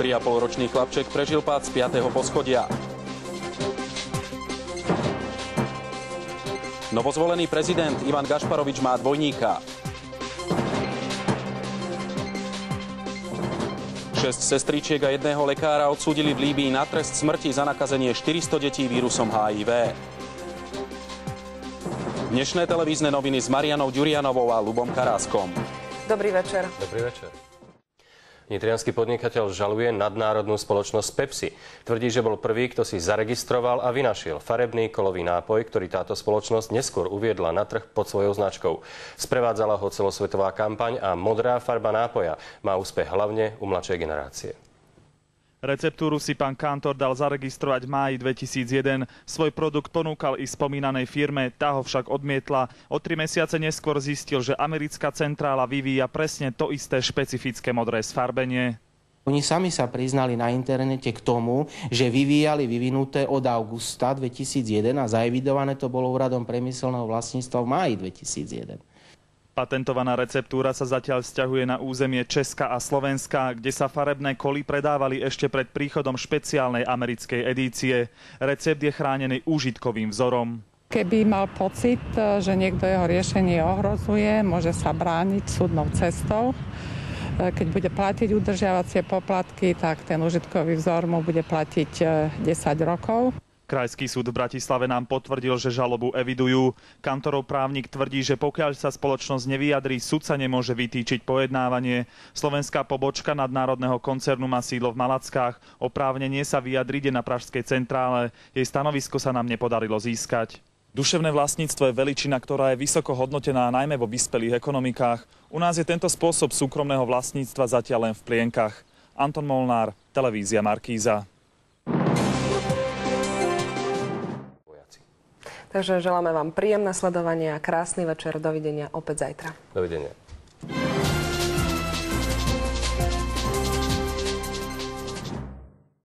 3,5-ročný chlapček prežil pád z 5. poschodia. Novozvolený prezident Ivan Gašparovič má dvojníka. 6 sestričiek a 1 lekára odsúdili v Líbii na trest smrti za nakazenie 400 detí vírusom HIV. Dnešné televízne noviny s Marianou Ďurianovou a Ľubom Karáskom. Dobrý večer. Dobrý večer. Nitriansky podnikateľ žaluje nadnárodnú spoločnosť Pepsi. Tvrdí, že bol prvý, kto si zaregistroval a vynašiel farebný kolový nápoj, ktorý táto spoločnosť neskôr uviedla na trh pod svojou značkou. Sprevádzala ho celosvetová kampaň a modrá farba nápoja má úspech hlavne u mladšej generácie. Receptúru si pán Kantor dal zaregistrovať v máji 2001. Svoj produkt ponúkal i spomínanej firme, tá ho však odmietla. O 3 mesiace neskôr zistil, že americká centrála vyvíja presne to isté špecifické modré sfarbenie. Oni sami sa priznali na internete k tomu, že vyvíjali vyvinuté od augusta 2001 a zaevidované to bolo úradom priemyselného vlastníctva v máji 2001. Patentovaná receptúra sa zatiaľ vzťahuje na územie Česka a Slovenska, kde sa farebné koly predávali ešte pred príchodom špeciálnej americkej edície. Recept je chránený úžitkovým vzorom. Keby mal pocit, že niekto jeho riešenie ohrozuje, môže sa brániť súdnou cestou. Keď bude platiť udržiavacie poplatky, tak ten úžitkový vzor mu bude platiť 10 rokov. Krajský súd v Bratislave nám potvrdil, že žalobu evidujú. Kantorov právnik tvrdí, že pokiaľ sa spoločnosť nevyjadrí, sudca nemôže vytýčiť pojednávanie. Slovenská pobočka nadnárodného koncernu má sídlo v Malackách. Oprávnenie sa vyjadriť je na pražskej centrále. Jej stanovisko sa nám nepodarilo získať. Duševné vlastníctvo je veličina, ktorá je vysoko hodnotená najmä vo vyspelých ekonomikách. U nás je tento spôsob súkromného vlastníctva zatiaľ len v plienkach. Anton Molnár, televízia Markíza. Takže želáme vám príjemné sledovanie a krásny večer. Dovidenia opäť zajtra. Dovidenia.